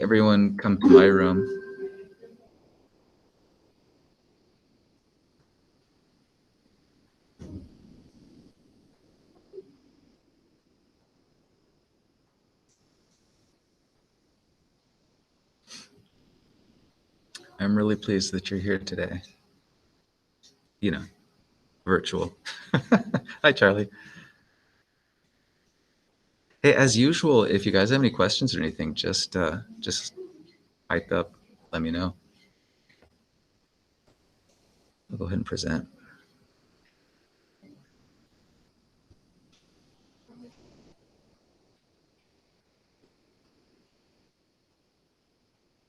Everyone come to my room. I'm really pleased that you're here today. You know, virtual. Hi, Charlie. Hey, as usual, if you guys have any questions or anything, just pipe up, let me know. I'll go ahead and present.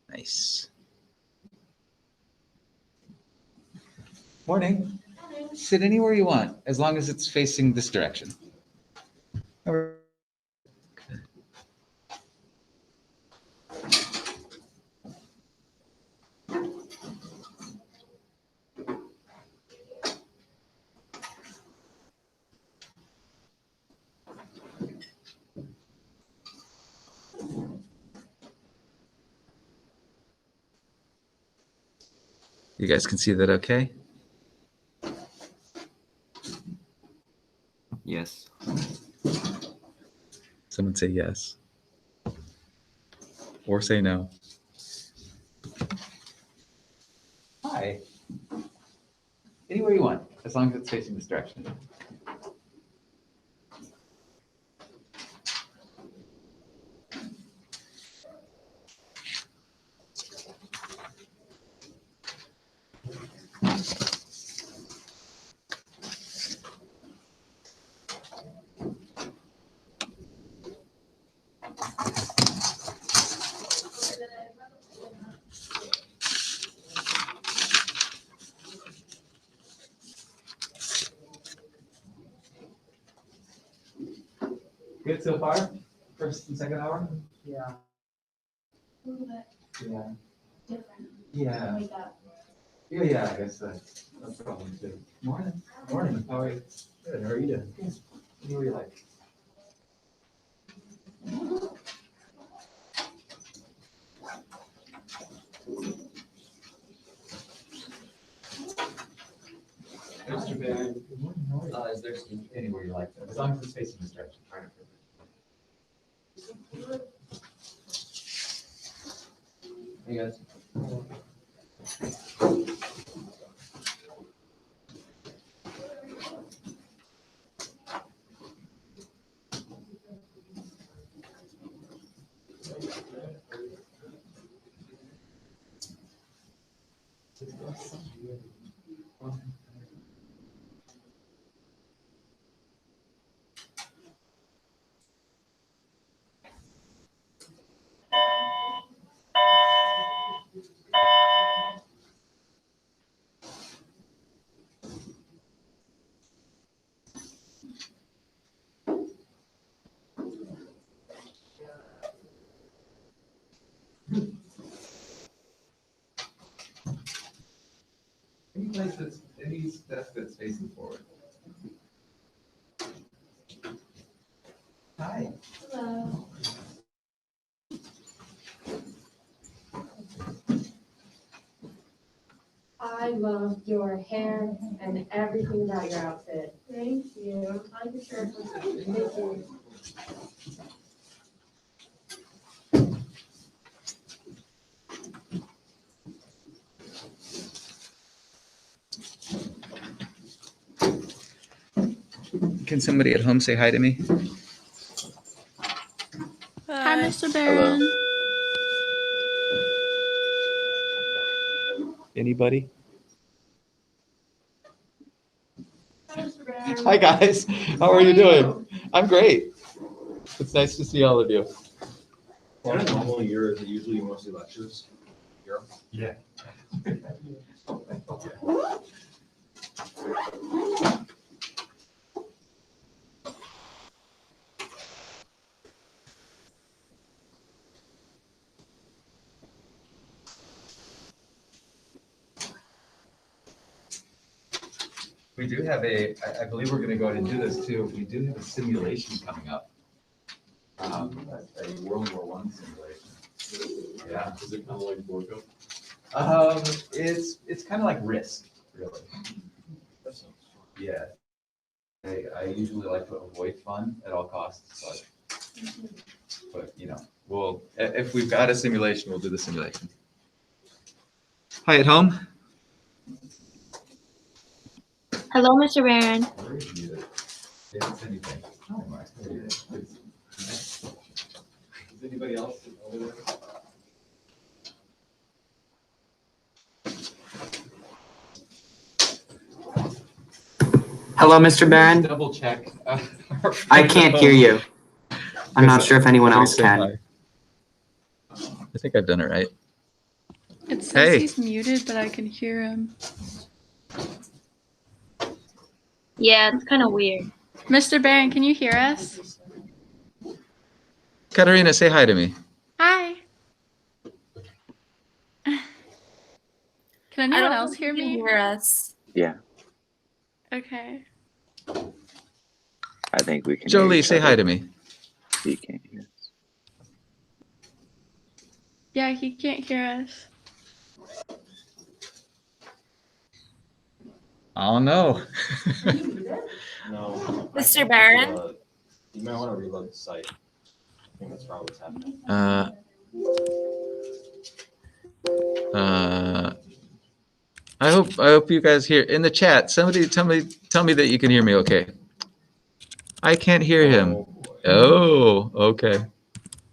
Nice. Morning. Sit anywhere you want, as long as it's facing this direction. Good. You guys can see that okay? Yes. Someone say yes. Or say no. Hi. Anywhere you want, as long as it's facing this direction. Good so far? First and second hour? Yeah. A little bit Yeah. different. Yeah. Wake up. Yeah, I guess that's a problem too. Morning. Morning. How are you? Good. How are you doing? Good. What do you like? Mr. Barron, is there anywhere you like, as long as it's facing this direction. Hey guys. Any place that's, any desk that's facing forward. Hi. Hello. I love your hair and everything about your outfit. Thank you. I like your shirt. Thank you. Can somebody at home say hi to me? Hi, Mr. Barron. Anybody? Hi, Mr. Barron. Hi guys, how are you doing? I'm great. It's nice to see all of you. On a normal year, is it usually mostly lectures? Yeah. We do have I believe we're going to go ahead and do this too. We do have a simulation coming up. A World War I simulation. Yeah. Is it kind of like workout? It's kind of like risk, really. That sounds fun. Yeah. I usually like to avoid fun at all costs, but you know, if we've got a simulation, we'll do the simulation. Hi at home. Hello, Mr. Barron. Where is you? If it's anything. Oh my. Is anybody else over there? Hello, Mr. Barron. Double check. I can't hear you. I'm not sure if anyone else Please say can. hi. I think I've done it right. It says Hey. he's muted, but I can hear him. Yeah, it's kind of weird. Mr. Barron, can you hear us? Katarina, say hi to me. Hi. Can I anyone don't else think hear you can me? hear us. Yeah, Okay. I think we can. Jolie, say hi to me. He can't hear us. Yeah, he can't hear us. Oh no. No. I Mr. think Barron? You might want to reload the site. I think that's probably what's happening. I hope you guys hear in the chat. Somebody tell me that you can hear me okay. I can't hear him. Oh, boy. Oh, okay.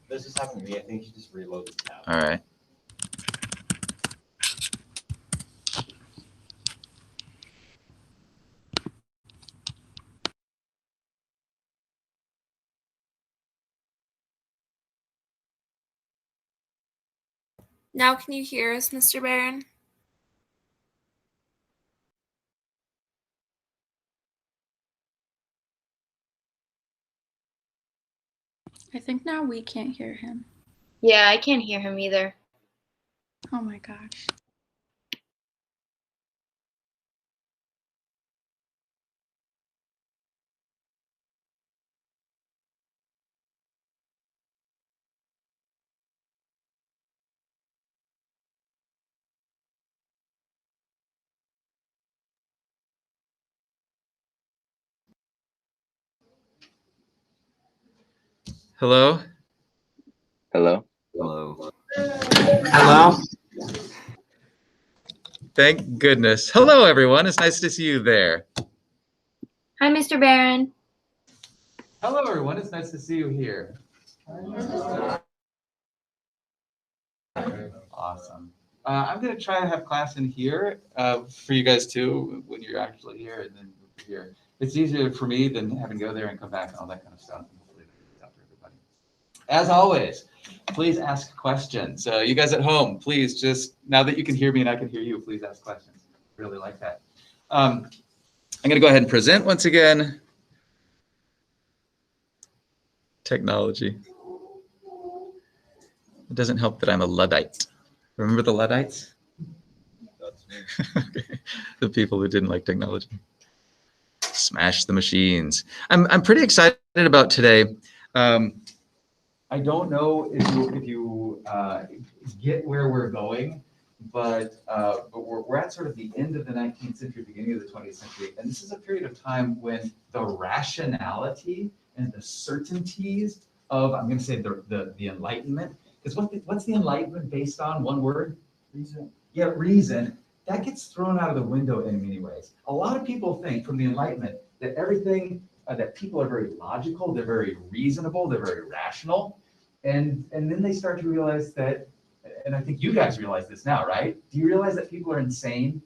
This is happening to me. I think you just reload the tab. All right. Now can you hear us, Mr. Barron? I think now we can't hear him. Yeah, I can't hear him either. Oh my gosh. Hello. Hello? Hello. Hello? Thank goodness. Hello, everyone. It's nice to see you there. Hi, Mr. Barron. Hello, everyone. It's nice to see you here. Awesome. I'm going to try to have class in here for you guys too when you're actually here and then here. It's easier for me than having to go there and come back and all that kind of stuff. Hopefully it's out for everybody. As always, please ask questions. You guys at home, please just, now that you can hear me and I can hear you, please ask questions. Really like that. I'm going to go ahead and present once again. Technology. It doesn't help that I'm a Luddite. Remember the Luddites? That's me. Okay. The people who didn't like technology. Smash the machines. I'm pretty excited about today. I don't know if you get where we're going, but we're at sort of the end of the 19th century, beginning of the 20th century, and this is a period of time when the rationality and the certainties of, I'm going to say the Enlightenment, because what's the Enlightenment based on? One word? Reason. Yeah, reason. That gets thrown out of the window in many ways. A lot of people think from the Enlightenment that everything, that people are very logical, they're very reasonable, they're very rational. And then they start to realize that, and I think you guys realize this now, right? Do you realize that people are insane?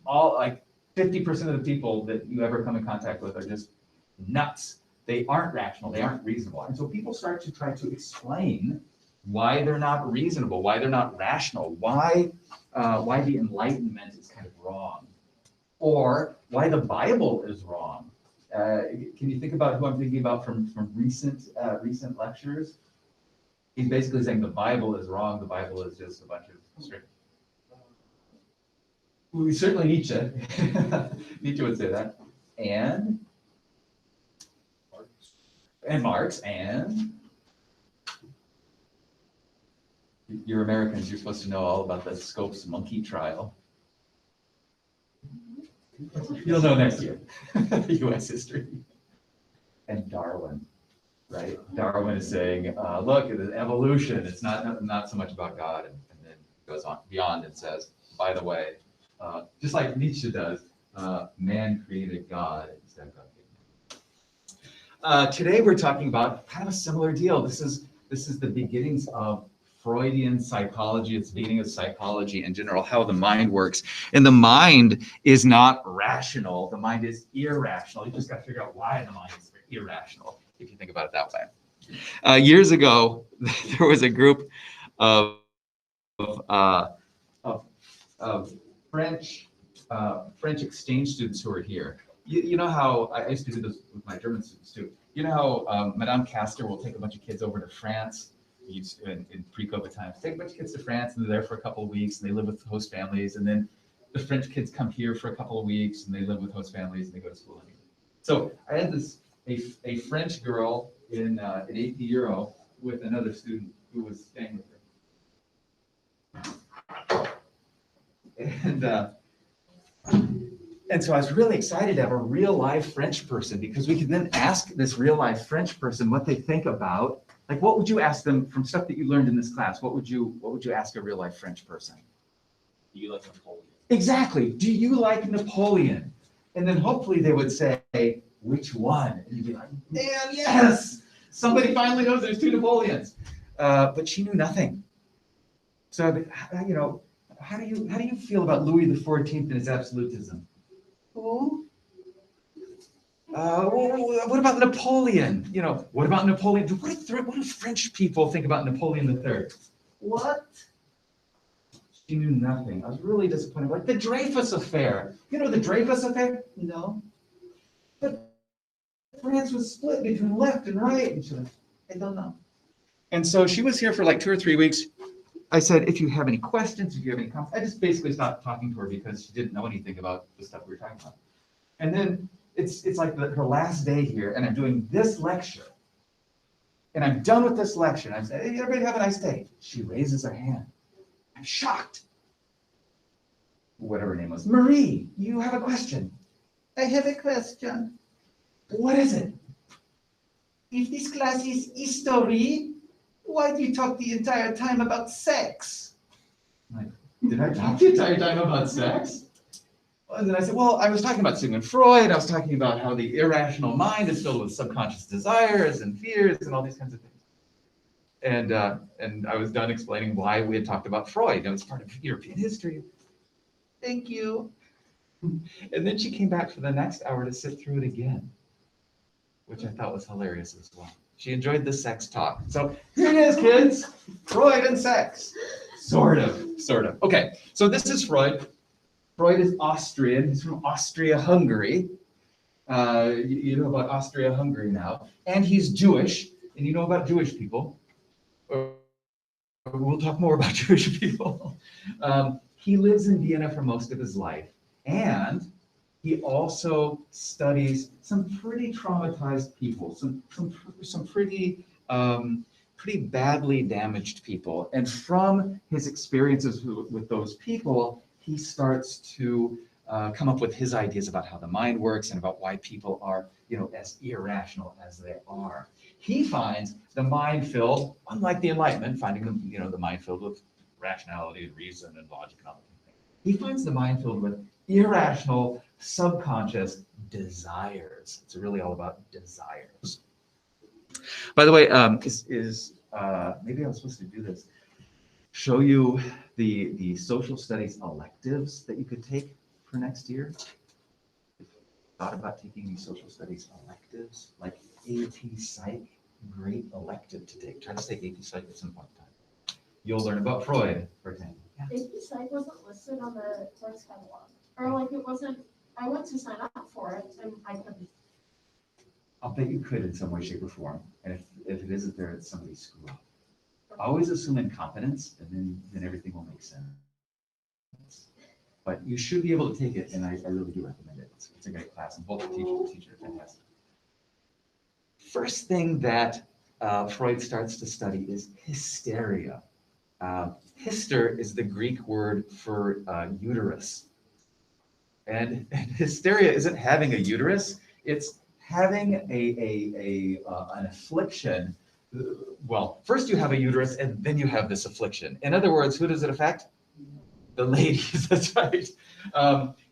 Like 50% of the people that you ever come in contact with are just nuts. They aren't rational, they aren't reasonable. And so people start to try to explain why they're not reasonable, why they're not rational, why the Enlightenment is kind of wrong, or why the Bible is wrong. Can you think about who I'm thinking about from recent lectures? He's basically saying the Bible is wrong. The Bible is just a bunch of straight. Well, certainly Nietzsche. Nietzsche would say that. And Marx and You're Americans, you're supposed to know all about the Scopes monkey trial. You'll know next year. US history. And Darwin, right? Darwin is saying, look, it's evolution. It's not so much about God. And then goes on beyond and says, by the way, just like Nietzsche does, man created God instead of God. Today we're talking about kind of a similar deal. This is the beginnings of Freudian psychology. It's the beginning of psychology in general, how the mind works. And the mind is not rational. The mind is irrational. You just got to figure out why the mind is irrational, if you think about it that way. Years ago, there was a group of French exchange students who are here. You know how I used to do this with my German students too. You know how Madame Castor will take a bunch of kids over to France in pre-COVID times. Take a bunch of kids to France and they're there for a couple of weeks and they live with host families. And then the French kids come here for a couple of weeks and they live with host families and they go to school anyway. So I had a French girl in AP Euro with another student who was staying with her. And so I was really excited to have a real live French person because we could then ask this real live French person what they think about, like what would you ask them from stuff that you learned in this class? What would you ask a real life French person? Do you like Napoleon? Exactly. Do you like Napoleon? And then hopefully they would say, which one? And you'd be like, damn, yes! Somebody finally knows there's two Napoleons. But she knew nothing. So, you know, how do you feel about Louis XIV and his absolutism? Who? What about Napoleon? You know, what about Napoleon? What do French people think about Napoleon III? What? She knew nothing. I was really disappointed. Like the Dreyfus affair. You know the Dreyfus affair? No. But France was split between left and right. And she was like, I don't know. And so she was here for like 2 or 3 weeks. I said, if you have any questions, if you have any comments, I just basically stopped talking to her because she didn't know anything about the stuff we were talking about. And then it's like her last day here, and I'm doing this lecture. And I'm done with this lecture. And I said, hey, everybody have a nice day. She raises her hand. I'm shocked. Whatever her name was. Marie, you have a question. I have a question. What is it? If this class is history, why do you talk the entire time about sex? I'm like, did I talk the entire time about sex? And then I said, well, I was talking about Sigmund Freud. I was talking about how the irrational mind is filled with subconscious desires and fears and all these kinds of things. And I was done explaining why we had talked about Freud. It was part of European history. Thank you. And then she came back for the next hour to sit through it again, which I thought was hilarious as well. She enjoyed the sex talk. So here it is, kids. Freud and sex. Sort of. Okay, so this is Freud. Freud is Austrian. He's from Austria-Hungary. You know about Austria-Hungary now. And he's Jewish. And you know about Jewish people. We'll talk more about Jewish people. He lives in Vienna for most of his life. And he also studies some pretty traumatized people, some pretty badly damaged people. And from his experiences with those people, he starts to come up with his ideas about how the mind works and about why people are, as irrational as they are. He finds the mind filled, unlike the Enlightenment, finding the mind filled with rationality and reason and logic and all that. He finds the mind filled with irrational, subconscious desires. It's really all about desires. By the way, maybe I was supposed to do this. Show you the social studies electives that you could take for next year. Thought about taking these social studies electives, like AP Psych, great elective to take. Try to take AP Psych at some point in time. You'll learn about Freud, for example. Yeah. AP Psych wasn't listed on the course catalog, or like it wasn't. I went to sign up for it, and I couldn't. I'll bet you could in some way, shape, or form. And if it isn't there, it's somebody's screw up. Always assume incompetence, and then everything will make sense. But you should be able to take it, and I really do recommend it. It's a great class, and both the teachers are fantastic. First thing that Freud starts to study is hysteria. Hyster is the Greek word for uterus. And hysteria isn't having a uterus, it's having an affliction. Well, first you have a uterus and then you have this affliction. In other words, who does it affect? The ladies, that's right.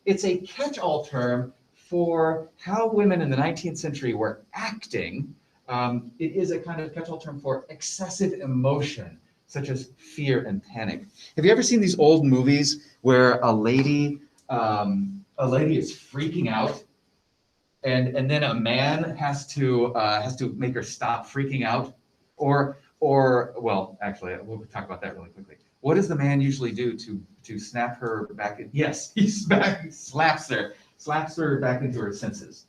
It's a catch-all term for how women in the 19th century were acting. It is a kind of catch-all term for excessive emotion, such as fear and panic. Have you ever seen these old movies where a lady is freaking out, and then a man has to make her stop freaking out, or well, actually, we'll talk about that really quickly. What does the man usually do to snap her back in? Yes, he slaps her back into her senses.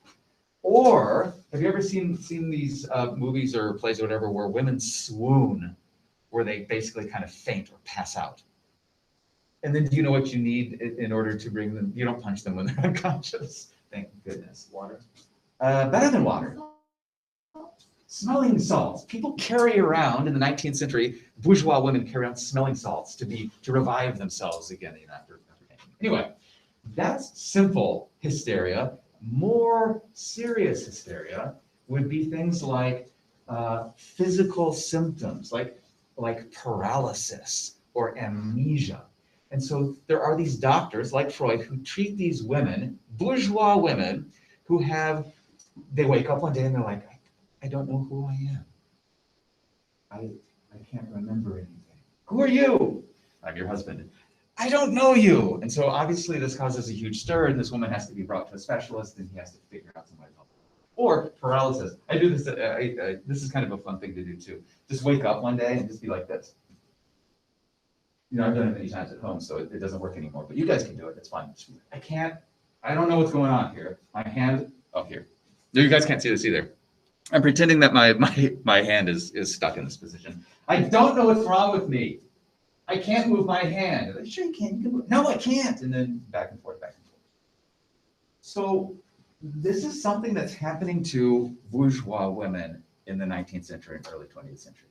Or have you ever seen these movies or plays or whatever where women swoon, where they basically kind of faint or pass out? And then do you know what you need in order to bring them? You don't punch them when they're unconscious. Thank goodness. Water. Better than water. Smelling salts. People carry around in the 19th century, bourgeois women carry around smelling salts to revive themselves again after pain. Anyway, that's simple hysteria. More serious hysteria would be things like physical symptoms, like paralysis or amnesia. And so there are these doctors like Freud who treat these women, bourgeois women, they wake up one day and they're like, I don't know who I am. I can't remember anything. Who are you? I'm your husband. I don't know you. And so obviously this causes a huge stir, and this woman has to be brought to a specialist, and he has to figure out somebody else. Or paralysis. I do this. This is kind of a fun thing to do too. Just wake up one day and just be like this. You know, I've done it many times at home, so it doesn't work anymore. But you guys can do it. It's fine. I don't know what's going on here. My hand, here. No, you guys can't see this either. I'm pretending that my hand is stuck in this position. I don't know what's wrong with me. I can't move my hand. Like, sure you can. You can move. No, I can't. And then back and forth, back and forth. So this is something that's happening to bourgeois women in the 19th century and early 20th century.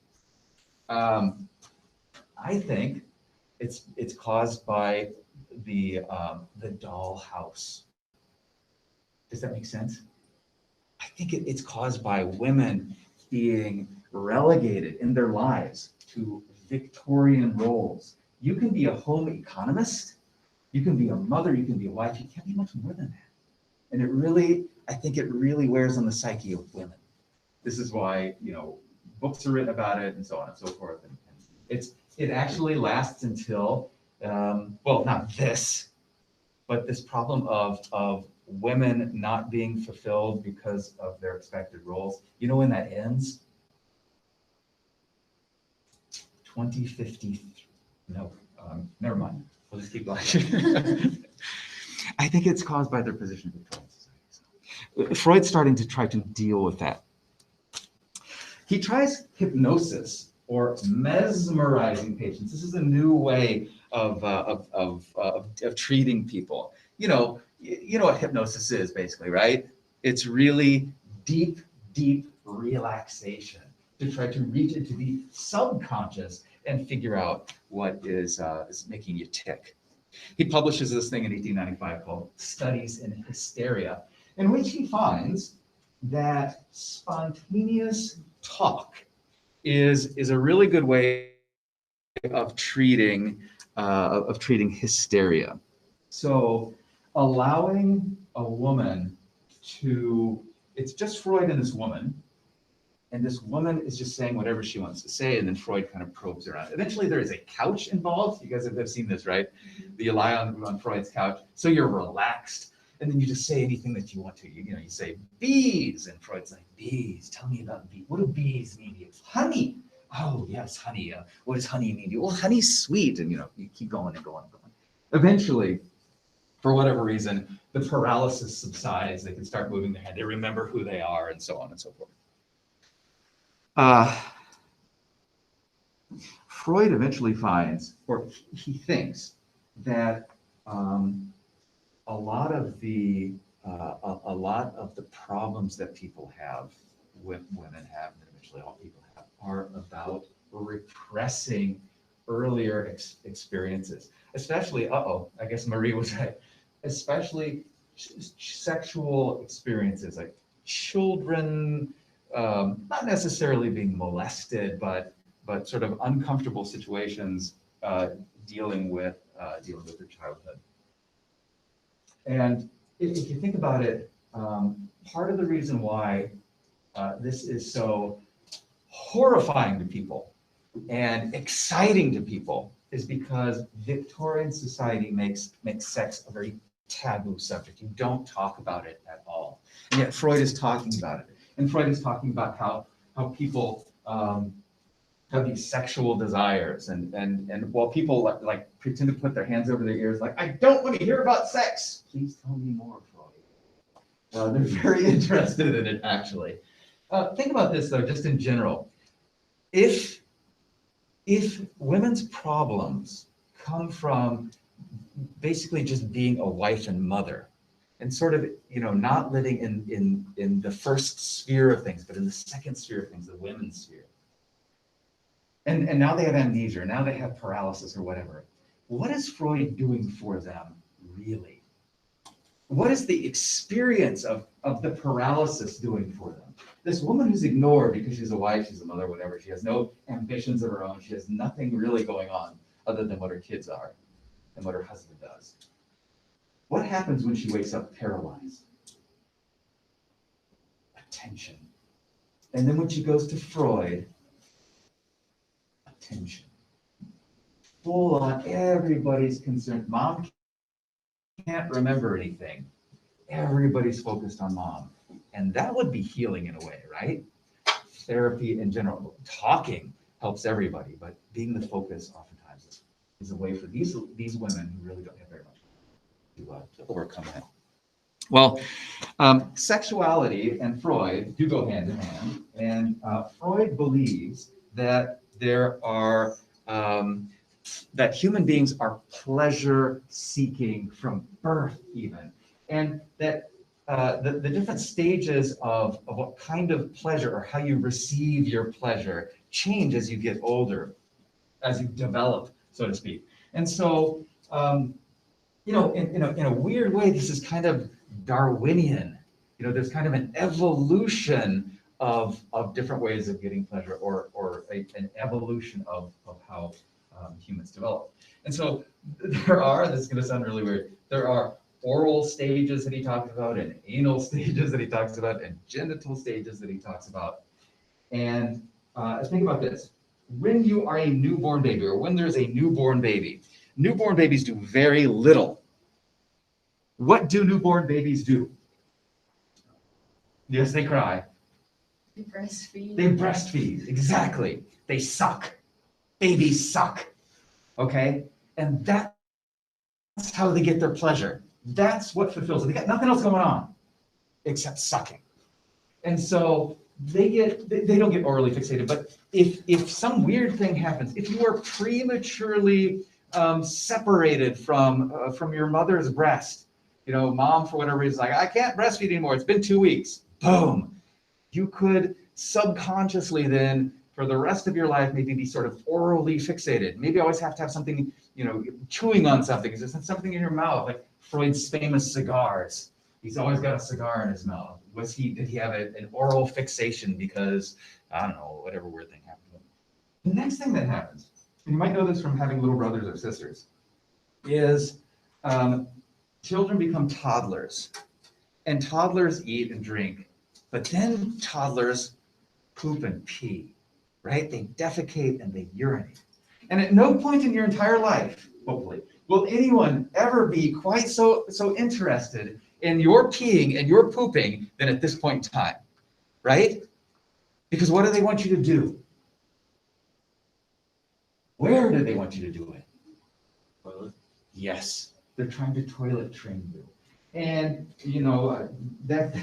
I think it's caused by the dollhouse. Does that make sense? I think it's caused by women being relegated in their lives to Victorian roles. You can be a home economist, you can be a mother, you can be a wife, you can't be much more than that. And I think it really wears on the psyche of women. This is why, books are written about it and so on and so forth. And it actually lasts until, not this, but this problem of women not being fulfilled because of their expected roles. You know when that ends? 2050. No, never mind. We'll just keep going. I think it's caused by their position in Victorian society. So, Freud's starting to try to deal with that. He tries hypnosis or mesmerizing patients. This is a new way of treating people. You know what hypnosis is basically, right? It's really deep relaxation to try to reach into the subconscious and figure out what is making you tick. He publishes this thing in 1895 called Studies in Hysteria, in which he finds that spontaneous talk is a really good way of treating hysteria. So allowing a woman it's just Freud and this woman is just saying whatever she wants to say, and then Freud kind of probes around. Eventually there is a couch involved. You guys have seen this, right? You lie on Freud's couch, so you're relaxed, and then you just say anything that you want to. You say bees, and Freud's like, bees, tell me about bees. What do bees mean to you? Honey. Oh yes, honey. What does honey mean to you? Well, honey's sweet, and you keep going and going and going. Eventually, for whatever reason, the paralysis subsides. They can start moving their head. They remember who they are, and so on and so forth. Freud eventually finds, or he thinks, that a lot of the problems that people have, women have, and eventually all people have, are about repressing earlier experiences, especially, I guess Marie was right, especially sexual experiences, like children, not necessarily being molested, but sort of uncomfortable situations dealing with their childhood. And if you think about it, part of the reason why this is so horrifying to people and exciting to people is because Victorian society makes sex a very taboo subject. You don't talk about it at all. And yet Freud is talking about it. And Freud is talking about how people have these sexual desires. And while people like pretend to put their hands over their ears, like, I don't want to hear about sex. Please tell me more, Freud. They're very interested in it, actually. Think about this, though, just in general. If women's problems come from basically just being a wife and mother, and sort of, not living in the first sphere of things, but in the second sphere of things, the women's sphere. And now they have amnesia, now they have paralysis or whatever. What is Freud doing for them, really? What is the experience of the paralysis doing for them? This woman who's ignored because she's a wife, she's a mother, whatever, she has no ambitions of her own, she has nothing really going on other than what her kids are and what her husband does. What happens when she wakes up paralyzed? Attention. And then when she goes to Freud, attention. Full on, everybody's concerned. Mom can't remember anything. Everybody's focused on mom. And that would be healing in a way, right? Therapy in general, talking helps everybody, but being the focus oftentimes is a way for these women who really don't have very much to overcome that. Well, sexuality and Freud do go hand in hand, and Freud believes that there are that human beings are pleasure seeking from birth even, and that the different stages of what kind of pleasure or how you receive your pleasure change as you get older, as you develop, so to speak. And so, in a weird way, this is kind of Darwinian. There's kind of an evolution of different ways of getting pleasure, or an evolution of how humans develop. And so this is going to sound really weird, there are oral stages that he talks about, and anal stages that he talks about, and genital stages that he talks about. And think about this. When you are a newborn baby, or when there's a newborn baby, newborn babies do very little. What do newborn babies do? Yes, they cry. They breastfeed. They breastfeed, exactly. They suck. Babies suck. Okay? And that's how they get their pleasure. That's what fulfills it. They got nothing else going on except sucking. And so they don't get orally fixated, but if some weird thing happens, if you are prematurely separated from your mother's breast, mom for whatever reason is like, I can't breastfeed anymore, it's been 2 weeks, boom, you could subconsciously then for the rest of your life maybe be sort of orally fixated. Maybe always have to have something, chewing on something. Is there something in your mouth, like Freud's famous cigars? He's always got a cigar in his mouth. Did he have an oral fixation because, I don't know, whatever weird thing happened to him? The next thing that happens, and you might know this from having little brothers or sisters, is children become toddlers. And toddlers eat and drink, but then toddlers poop and pee, right? They defecate and they urinate. And at no point in your entire life, hopefully, will anyone ever be quite so interested in your peeing and your pooping than at this point in time, right? Because what do they want you to do? Where do they want you to do it? Toilet. Yes, they're trying to toilet train you. And, that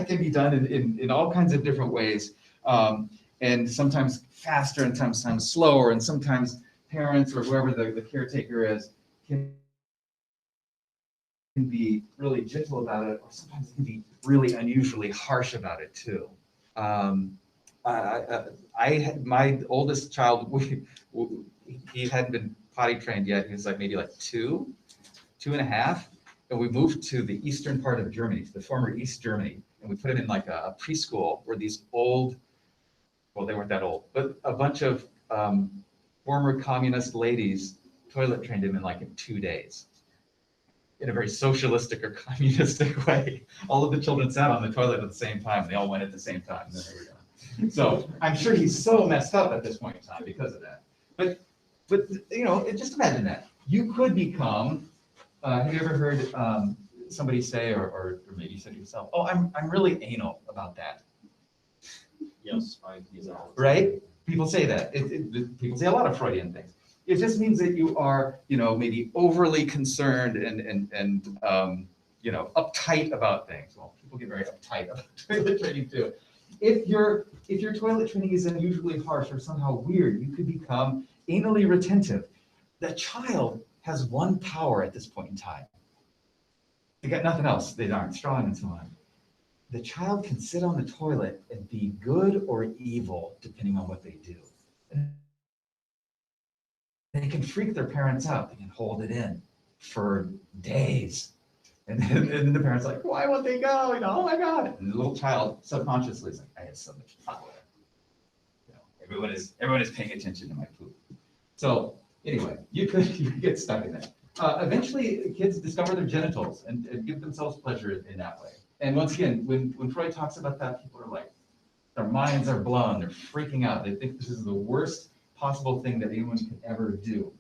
can be done in all kinds of different ways. And sometimes faster and sometimes slower, and sometimes parents or whoever the caretaker is can be really gentle about it, or sometimes can be really unusually harsh about it too. My oldest child, he hadn't been potty trained yet. He was like maybe like 2.5. And we moved to the eastern part of Germany, to the former East Germany. And we put him in like a preschool where these old, well, they weren't that old, but a bunch of former communist ladies toilet trained him in 2 days. In a very socialistic or communistic way. All of the children sat on the toilet at the same time. They all went at the same time. And then they were done. So I'm sure he's so messed up at this point in time because of that. But just imagine that. You could become, have you ever heard somebody say, or maybe you said it yourself, oh, I'm really anal about that. Yes, I use that. Right? People say that. People say a lot of Freudian things. It just means that you are, maybe overly concerned and uptight about things. Well, people get very uptight about toilet training too. If your toilet training is unusually harsh or somehow weird, you could become anally retentive. The child has one power at this point in time. They got nothing else. They aren't strong and so on. The child can sit on the toilet and be good or evil depending on what they do. They can freak their parents out. They can hold it in for days. And then the parents are like, why won't they go? Oh my God. And the little child subconsciously is like, I have so much power. Everyone is paying attention to my poop. So anyway, you could get stuck in that. Eventually, kids discover their genitals and give themselves pleasure in that way. And once again, when Freud talks about that, people are like, their minds are blown. They're freaking out. They think this is the worst possible thing that anyone could ever do.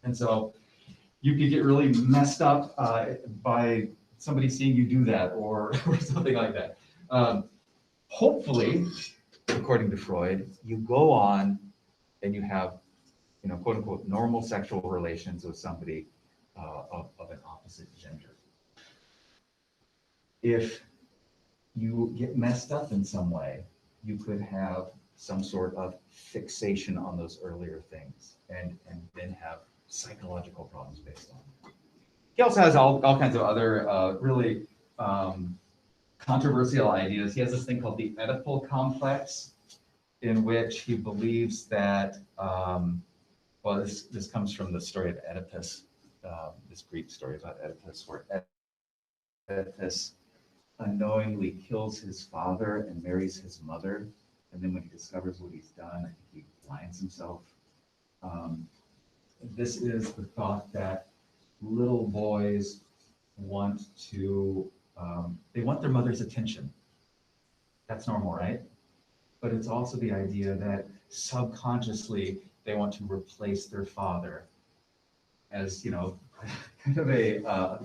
And so you could get really messed up by somebody seeing you do that or something like that. Hopefully, according to Freud, you go on and you have, quote unquote, normal sexual relations with somebody of an opposite gender. If you get messed up in some way, you could have some sort of fixation on those earlier things and then have psychological problems based on it. He also has all kinds of other really controversial ideas. He has this thing called the Oedipal complex, in which he believes that, this comes from the story of Oedipus, this Greek story about Oedipus, where Oedipus unknowingly kills his father and marries his mother. And then when he discovers what he's done, I think he blinds himself. This is the thought that little boys want to, they want their mother's attention. That's normal, right? But it's also the idea that subconsciously they want to replace their father as, kind of a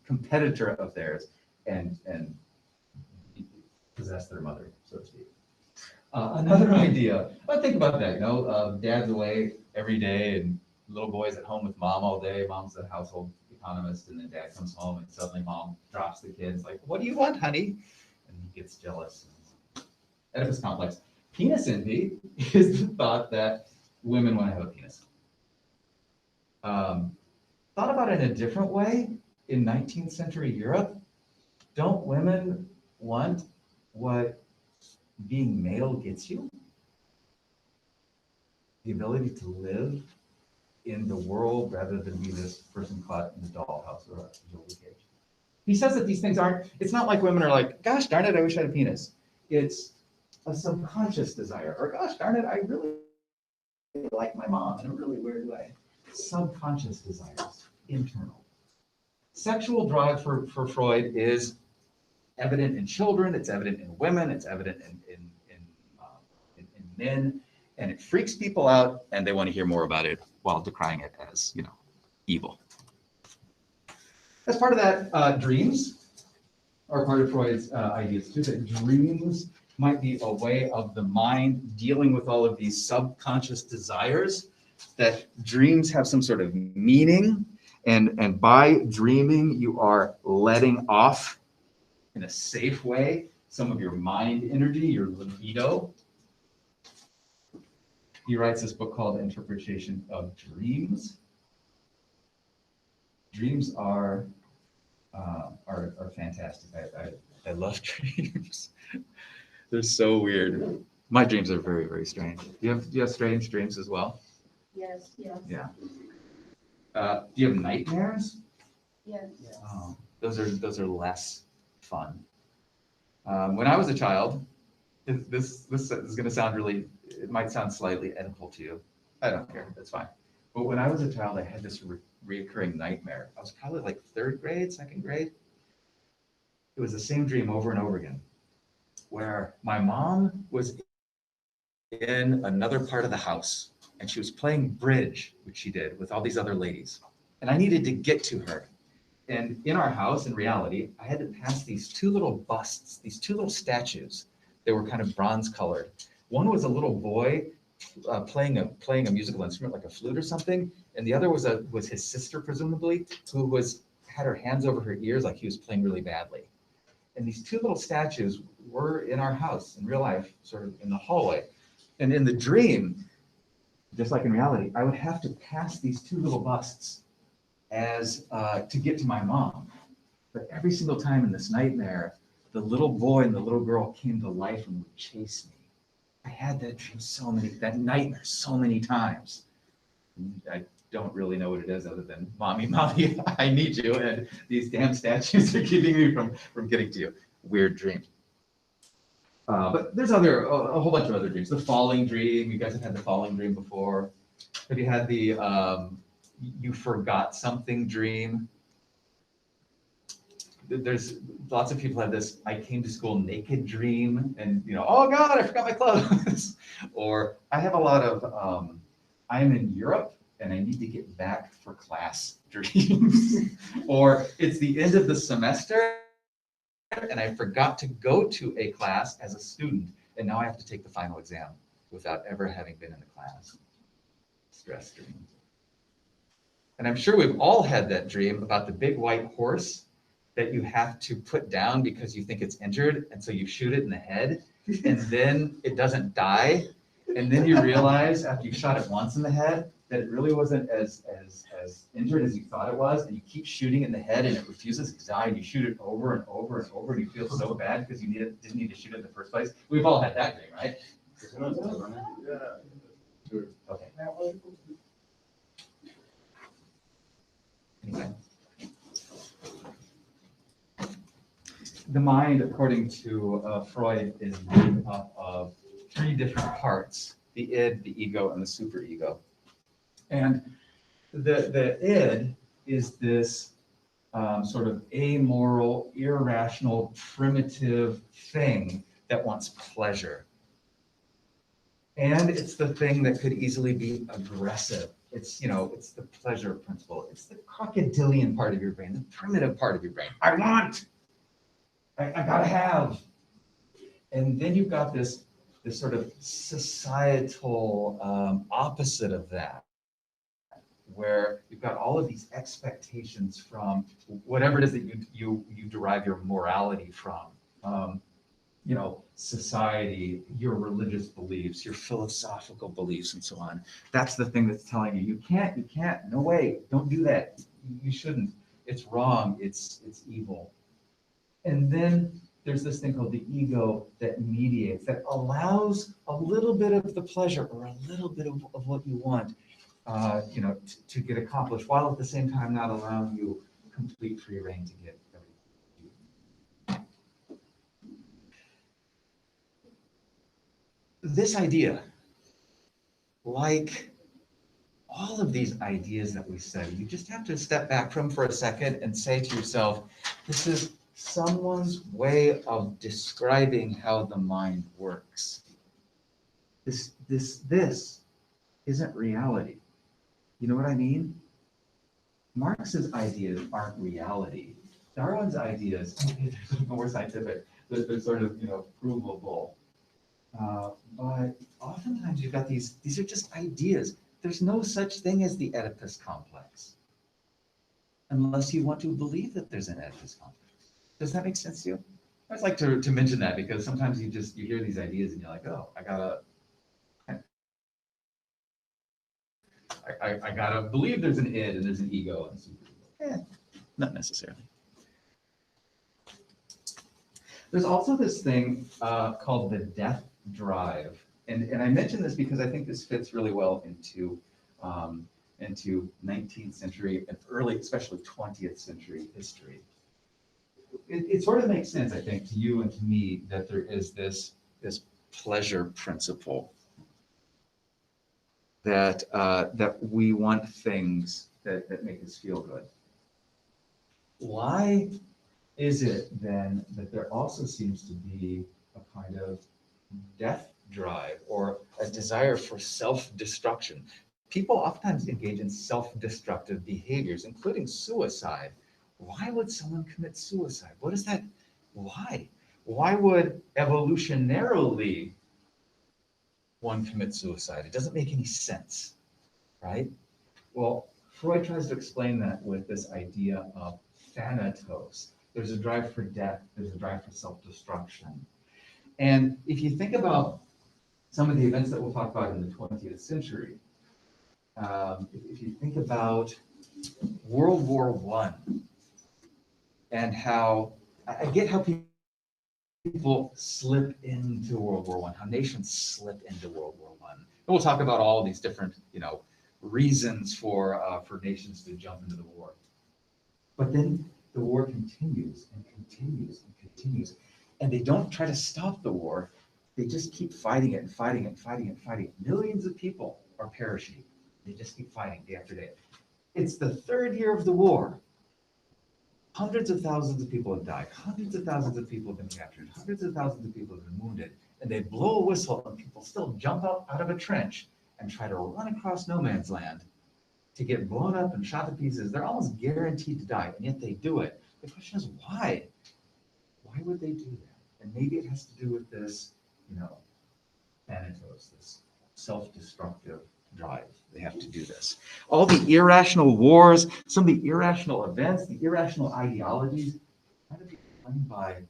competitor of theirs and possess their mother, so to speak. Another idea, but think about that, dad's away every day and little boy's at home with mom all day. Mom's the household economist, and then dad comes home and suddenly mom drops the kids like, what do you want, honey? And he gets jealous. Oedipus complex. Penis envy is the thought that women want to have a penis. Thought about it in a different way, in 19th century Europe, don't women want what being male gets you? The ability to live in the world rather than be this person caught in the dollhouse or a jewelry cage. He says that these things aren't, it's not like women are like, gosh darn it, I wish I had a penis. It's a subconscious desire, or gosh darn it, I really like my mom in a really weird way. Subconscious desires, internal. Sexual drive for Freud is evident in children, it's evident in women, it's evident in men, and it freaks people out, and they want to hear more about it while decrying it as, evil. As part of that, dreams are part of Freud's ideas too, that dreams might be a way of the mind dealing with all of these subconscious desires, that dreams have some sort of meaning, and by dreaming, you are letting off in a safe way some of your mind energy, your libido. He writes this book called Interpretation of Dreams. Dreams are fantastic. I love dreams. They're so weird. My dreams are very, very strange. Do you have strange dreams as well? Yes, yes, Yeah. Do you have nightmares? yes. Oh, those are less fun. When I was a child, this is going to sound really, it might sound slightly Oedipal to you. I don't care, that's fine. But when I was a child, I had this reoccurring nightmare. I was probably like third grade, second grade. It was the same dream over and over again, where my mom was in another part of the house and she was playing bridge, which she did with all these other ladies. And I needed to get to her. And in our house, in reality, I had to pass these two little busts, these two little statues. They were kind of bronze colored. One was a little boy playing a musical instrument like a flute or something, and the other was his sister presumably, who had her hands over her ears like he was playing really badly. And these two little statues were in our house in real life, sort of in the hallway. And in the dream, just like in reality, I would have to pass these two little busts as to get to my mom. But every single time in this nightmare, the little boy and the little girl came to life and would chase me. I had that dream that nightmare so many times. I don't really know what it is other than, mommy, I need you, and these damn statues are keeping me from getting to you. Weird dream. But there's a whole bunch of other dreams. The falling dream, you guys have had the falling dream before. Have you had the you forgot something dream? There's lots of people have this, I came to school naked dream, and oh God, I forgot my clothes. Or I have a lot of, I'm in Europe and I need to get back for class dreams. Or it's the end of the semester and I forgot to go to a class as a student, and now I have to take the final exam without ever having been in the class. Stress dream. And I'm sure we've all had that dream about the big white horse that you have to put down because you think it's injured, and so you shoot it in the head, and then it doesn't die, and then you realize after you shot it once in the head that it really wasn't as injured as you thought it was, and you keep shooting in the head and it refuses to die, and you shoot it over and over and over, and you feel so bad because you didn't need to shoot it in the first place. We've all had that dream, right? Okay. Anyway. The mind, according to Freud, is made up of three different parts: the id, the ego, and the superego. And the id is this sort of amoral, irrational, primitive thing that wants pleasure. And it's the thing that could easily be aggressive. It's the pleasure principle. It's the crocodilian part of your brain, the primitive part of your brain. I want. I gotta have. And then you've got this sort of societal opposite of that, where you've got all of these expectations from whatever it is that you derive your morality from. Society, your religious beliefs, your philosophical beliefs, and so on. That's the thing that's telling you, you can't, no way, don't do that. You shouldn't. It's wrong. It's evil. And then there's this thing called the ego that mediates, that allows a little bit of the pleasure or a little bit of what you want, to get accomplished, while at the same time not allowing you complete free reign to get everything. This idea, like all of these ideas that we study, you just have to step back from for a second and say to yourself, this is someone's way of describing how the mind works. This isn't reality. You know what I mean? Marx's ideas aren't reality. Darwin's ideas, they're more scientific. They're sort of, provable. But oftentimes you've got these are just ideas. There's no such thing as the Oedipus complex, unless you want to believe that there's an Oedipus complex. Does that make sense to you? I always like to mention that because sometimes you hear these ideas and you're like, oh, I gotta believe there's an id and there's an ego and superego. Not necessarily. There's also this thing called the death drive. And I mention this because I think this fits really well into into 19th century and early, especially 20th century history. It sort of makes sense, I think, to you and to me that there is this pleasure principle that we want things that make us feel good. Why is it then that there also seems to be a kind of death drive or a desire for self-destruction? People oftentimes engage in self-destructive behaviors, including suicide. Why would someone commit suicide? What is that? Why? Why would evolutionarily one commit suicide? It doesn't make any sense, right? Well, Freud tries to explain that with this idea of thanatos. There's a drive for death, there's a drive for self-destruction. And if you think about some of the events that we'll talk about in the 20th century, if you think about World War I and how, I get how people slip into World War I, how nations slip into World War I. And we'll talk about all of these different, reasons for nations to jump into the war. But then the war continues and continues and continues. And they don't try to stop the war. They just keep fighting it and fighting it and fighting it and fighting it. Millions of people are perishing. They just keep fighting day after day. It's the third year of the war. Hundreds of thousands of people have died. Hundreds of thousands of people have been captured. Hundreds of thousands of people have been wounded. And they blow a whistle and people still jump up out of a trench and try to run across no man's land to get blown up and shot to pieces. They're almost guaranteed to die, and yet they do it. The question is why? Why would they do that? And maybe it has to do with this, thanatos, this self-destructive drive. They have to do this. All the irrational wars, some of the irrational events, the irrational ideologies, kind of be explained by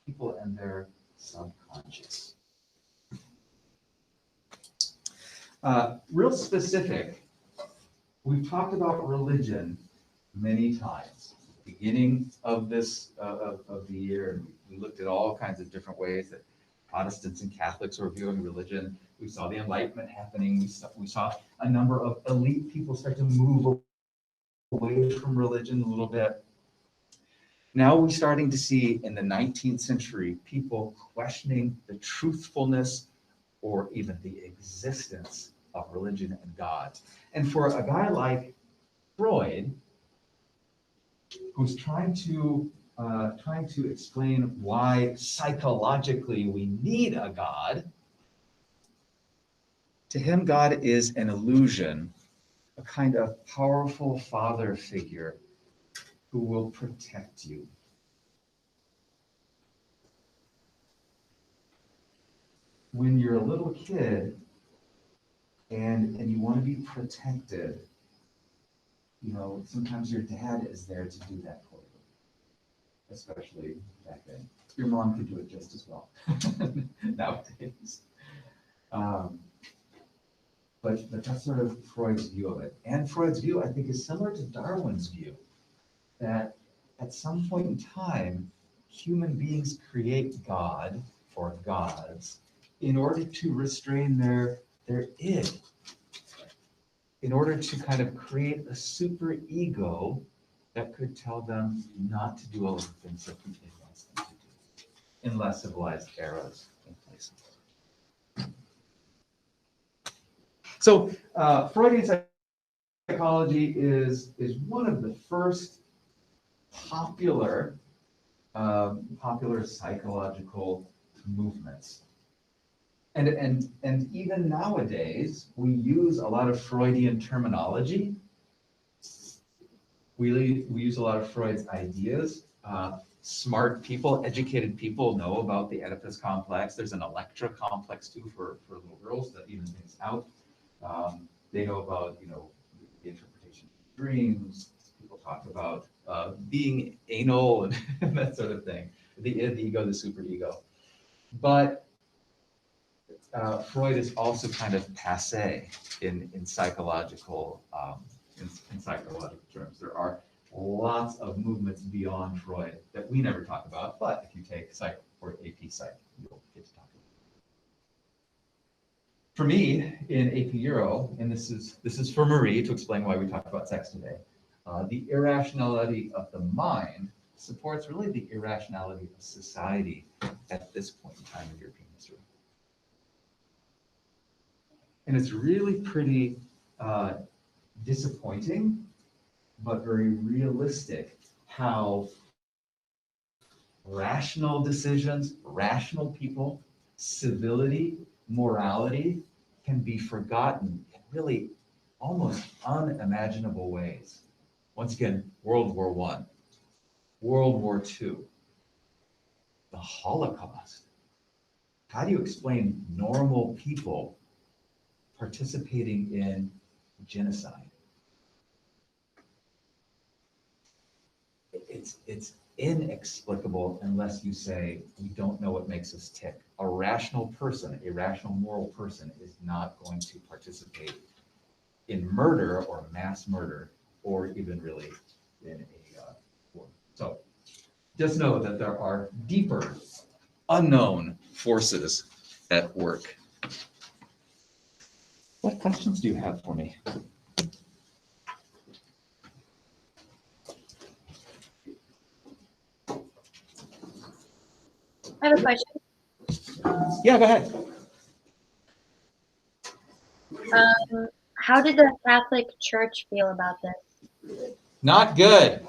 people and their subconscious. Real specific, we've talked about religion many times. Beginning of this of the year, we looked at all kinds of different ways that Protestants and Catholics were viewing religion. We saw the Enlightenment happening. We saw a number of elite people start to move away from religion a little bit. Now we're starting to see in the 19th century people questioning the truthfulness or even the existence of religion and God. And for a guy like Freud, who's trying to explain why psychologically we need a God, to him, God is an illusion, a kind of powerful father figure who will protect you. When you're a little kid and you want to be protected, sometimes your dad is there to do that for you, especially back then. Your mom could do it just as well nowadays. But that's sort of Freud's view of it. And Freud's view, I think, is similar to Darwin's view, that at some point in time, human beings create God or gods in order to restrain their id, in order to kind of create a super ego that could tell them not to do all of the things that we wants them to do in less civilized eras and places. So Freudian psychology is one of the first popular psychological movements. And even nowadays, we use a lot of Freudian terminology. We use a lot of Freud's ideas. Smart people, educated people know about the Oedipus complex. There's an Electra complex too for little girls that even things out. They know about, the interpretation of dreams. People talk about being anal and that sort of thing. The id, the ego, the superego. But Freud is also kind of passé in psychological terms. There are lots of movements beyond Freud that we never talk about, but if you take psych or AP Psych, you'll get to talk for me in AP Euro, and this is for Marie to explain why we talked about sex today. The irrationality of the mind supports really the irrationality of society at this point in time in European history. And it's really pretty disappointing, but very realistic how rational decisions, rational people, civility, morality can be forgotten in really almost unimaginable ways. Once again, World War I, World War II, the Holocaust. How do you explain normal people participating in genocide? It's inexplicable unless you say we don't know what makes us tick. A rational person, a rational moral person is not going to participate in murder or mass murder or even really in a war. So just know that there are deeper, unknown forces at work. What questions do you have for me? I have a question. Yeah, go ahead. How did the Catholic Church feel about this? Not good.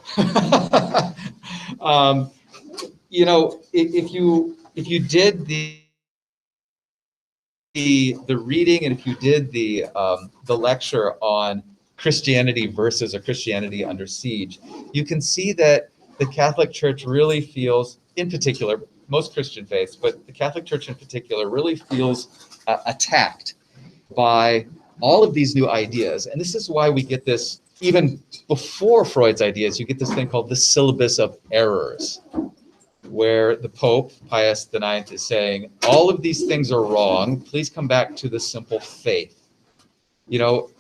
You know, if you did the reading and if you did the lecture on Christianity versus a Christianity under siege, you can see that the Catholic Church really feels, in particular, most Christian faiths, but the Catholic Church in particular really feels attacked by all of these new ideas. And this is why we get this, even before Freud's ideas, you get this thing called the syllabus of errors, where the Pope, Pius IX, is saying, all of these things are wrong. Please come back to the simple faith. You know,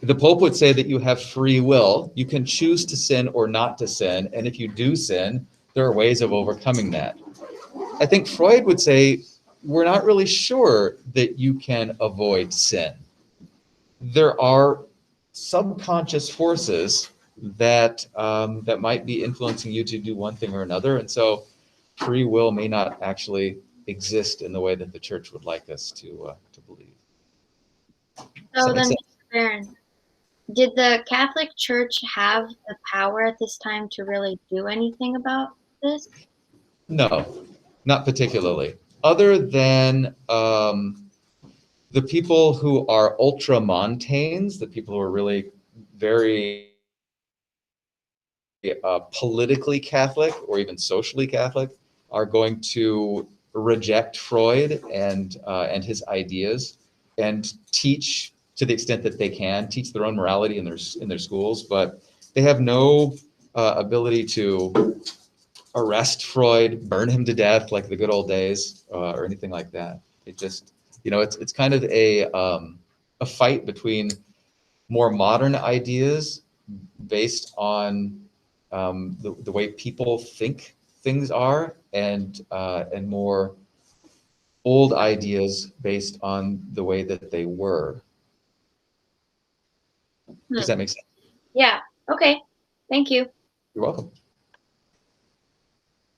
the Pope would say that you have free will. You can choose to sin or not to sin. And if you do sin, there are ways of overcoming that. I think Freud would say, we're not really sure that you can avoid sin. There are subconscious forces that that might be influencing you to do one thing or another, and so free will may not actually exist in the way that the church would like us to believe. Does So that make then, sense? Mr. Barron, did the Catholic Church have the power at this time to really do anything about this? No, not particularly. Other than the people who are ultramontanes, the people who are really very politically Catholic or even socially Catholic, are going to reject Freud and his ideas and teach, to the extent that they can, teach their own morality in their schools, but they have no ability to arrest Freud, burn him to death like the good old days, or anything like that. It just, you know, it's kind of a fight between more modern ideas based on the way people think things are, and more old ideas based on the way that they were. Does that make sense? Yeah. Okay. Thank you. You're welcome.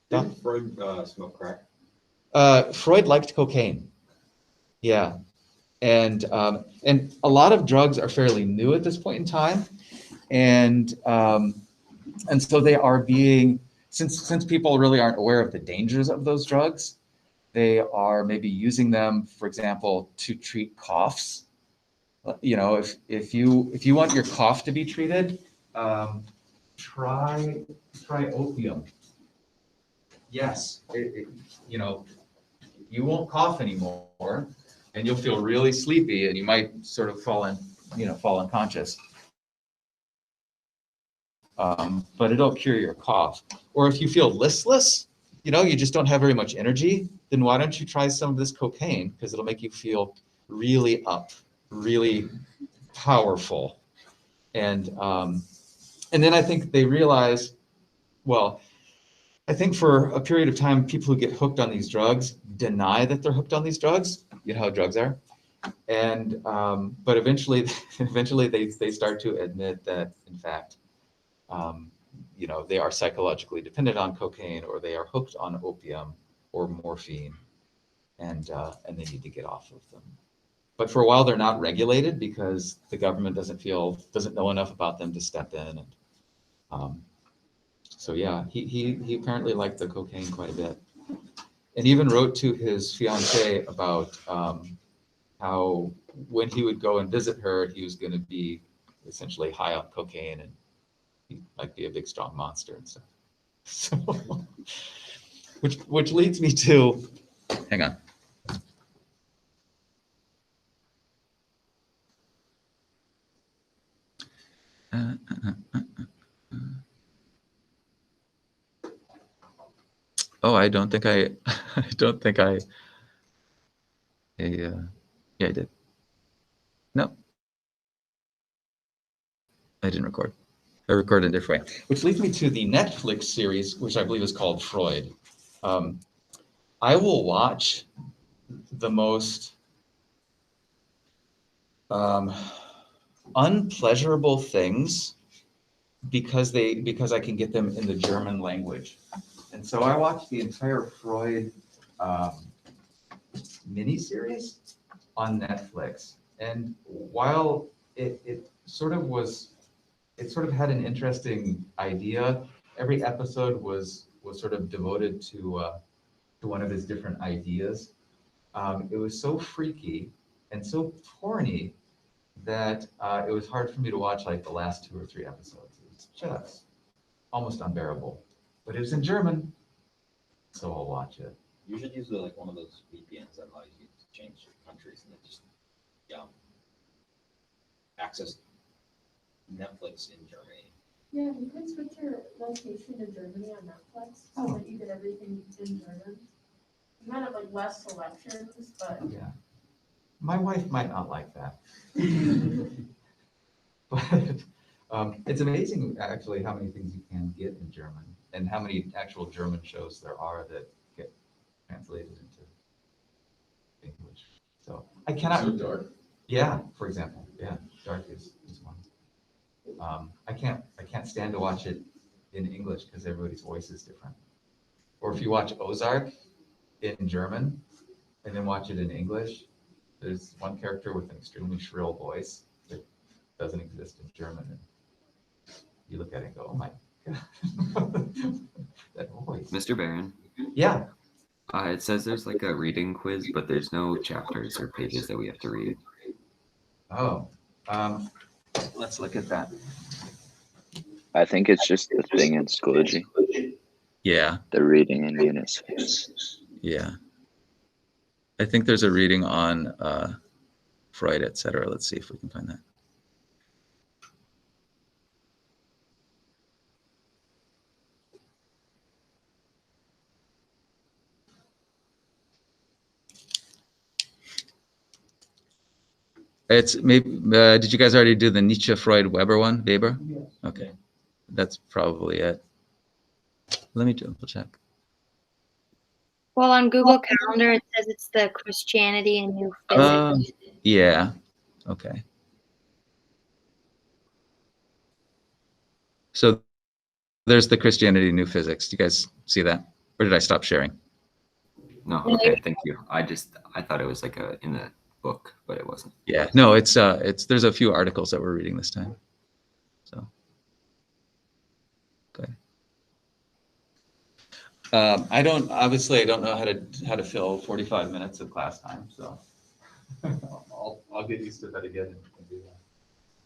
Didn't Freud smoke crack? Freud liked cocaine. Yeah. And a lot of drugs are fairly new at this point in time. And so they are being, since people really aren't aware of the dangers of those drugs, they are maybe using them, for example, to treat coughs. You know, if you want your cough to be treated, try opium. Yes, you know, you won't cough anymore, and you'll feel really sleepy, and you might sort of fall unconscious. But it'll cure your cough. Or if you feel listless, you know, you just don't have very much energy, then why don't you try some of this cocaine, because it'll make you feel really up, really powerful. And then I think they realize, well, I think for a period of time, people who get hooked on these drugs deny that they're hooked on these drugs. You know how drugs are. And but eventually, eventually they start to admit that, in fact, you know, they are psychologically dependent on cocaine, or they are hooked on opium or morphine, and they need to get off of them. But for a while, they're not regulated because the government doesn't know enough about them to step in. And so yeah, he apparently liked the cocaine quite a bit, and even wrote to his fiancée about how when he would go and visit her, he was going to be essentially high on cocaine, and he might be a big strong monster and stuff. So, which leads me to, hang on. Oh, I don't think I don't think yeah, I did. No, I didn't record. I recorded a different way, which leads me to the Netflix series, which I believe is called Freud. I will watch the most unpleasurable things because I can get them in the German language. And so I watched the entire Freud miniseries on Netflix. And while it sort of had an interesting idea, every episode was sort of devoted to one of his different ideas. It was so freaky and so porny that it was hard for me to watch like the last 2 or 3 episodes. It was just almost unbearable. But it was in German, so I'll watch it. You should use like one of those VPNs that allows you to change countries and then just access Netflix in Germany. Yeah, you could switch your location to Germany on Netflix so that you get everything in German. You might have like less selections, but Yeah. My wife might not like that. But it's amazing actually how many things you can get in German and how many actual German shows there are that get translated into English. So I cannot. So Dark. Yeah, for example, yeah, Dark is one. I can't stand to watch it in English because everybody's voice is different. Or if you watch Ozark in German and then watch it in English, there's one character with an extremely shrill voice that doesn't exist in German. And you look at it and go, oh my God, that voice. Mr. Barron, Yeah. it says there's like a reading quiz, but there's no chapters or pages that we have to read. Oh, let's look at that. I think it's just the thing in Schoology, Yeah, the reading in units. yeah. I think there's a reading on Freud, etc. Let's see if we can find that. It's maybe. Did you guys already do the Nietzsche, Freud, Weber one? Weber. Yes. Okay, that's probably it. Let me double check. Well, on Google Calendar, it says it's the Christianity and New Physics. Yeah. Okay. So there's the Christianity, New Physics. Do you guys see that? Or did I stop sharing? No, okay, thank you. I thought it was like in the book, but it wasn't. Yeah. No, it's there's a few articles that we're reading this time. So. Okay. I don't know how to fill 45 minutes of class time, so I'll get used to that again and do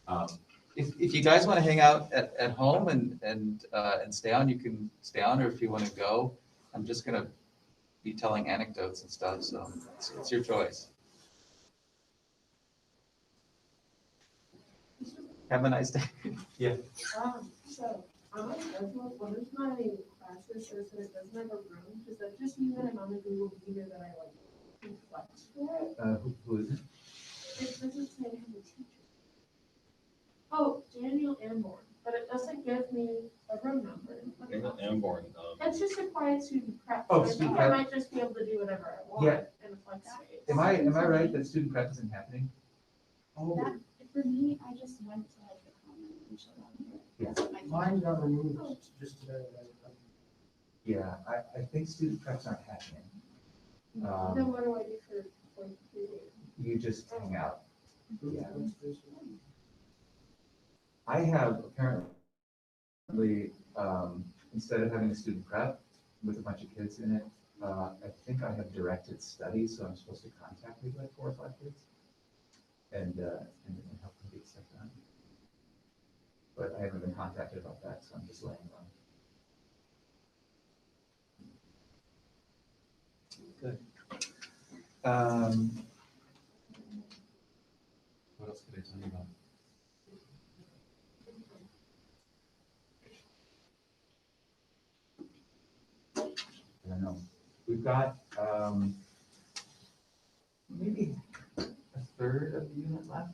that. If you guys want to hang out at home and stay on, you can stay on, or if you want to go, I'm just gonna be telling anecdotes and stuff, so it's your choice. Have a nice day. Yeah. so on my schedule, one of my classes says that it doesn't have a room. Does that just mean that I'm on the Google Meet or that I like can flex for it? Who is it? It doesn't say who the teacher. Oh, Daniel Anborn, but it doesn't give me a room number. Okay. am boring. It's just a quiet student prep. Oh, So I student think prep. I might just be able to do whatever I want Yeah. in a flex space. Am I right that student prep isn't happening? Oh, That, for me, I just went to like the comment and showed on here. Yeah. That's what my Mine got removed just today. yeah, I think student preps aren't happening. Then what do I do for like 3 days? You just hang out. Yeah. I have apparently, instead of having a student prep with a bunch of kids in it, I think I have directed studies, so I'm supposed to contact maybe like 4 or 5 kids and help them get stuff done. But I haven't been contacted about that, so I'm just laying on. Good. What else could I tell you about? I don't know. We've got maybe a third of the unit left.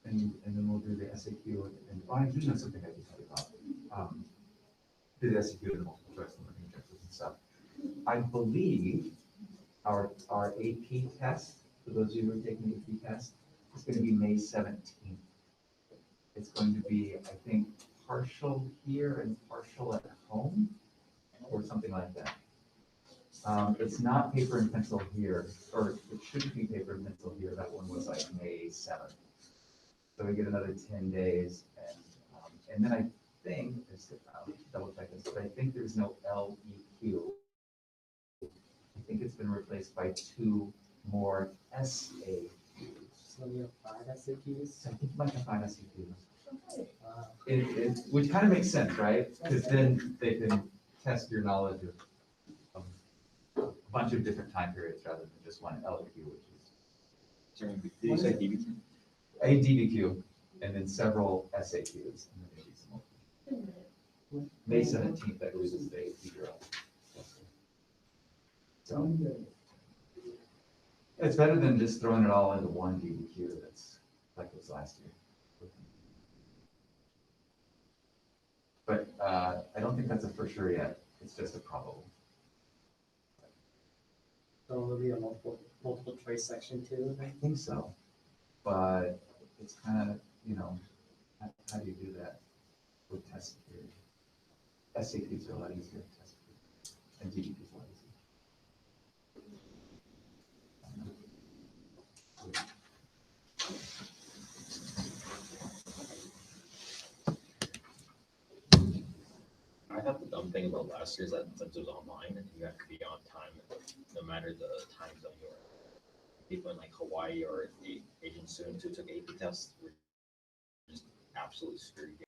And then we'll do the SAQ and I do know something I can tell you about. Do the SAQ and the multiple choice and learning objectives and stuff. I believe our AP test, for those of you who are taking the AP test, is going to be May 17th. It's going to be, I think, partial here and partial at home, or something like that. It's not paper and pencil here, or it shouldn't be paper and pencil here. That one was like May 7th. So we get another 10 days, and then I think, I'll double check this, but I think there's no LEQ. I think it's been replaced by 2 more SAQs. So we have 5 SAQs. I think you might have 5 SAQs. Which kind of makes sense, right? Because then they can test your knowledge of a bunch of different time periods rather than just one LEQ, which is. Sorry, did you say DBQ? A DBQ, and then several SAQs, and then maybe some more. May 17th, I believe, is the AP drill. So it's better than just throwing it all into one DBQ that's like it was last year. But I don't think that's a for sure yet. It's just a probable. So it'll be a multiple choice section too. I think so. But it's kind of, how do you do that with test theory? SAQs are a lot easier to test and DBQs are a lot easier. I thought the dumb thing about last year is that since it was online, you have to be on time, no matter the time zone you're in. People in like Hawaii or the Asian students who took AP tests were just absolutely screwed.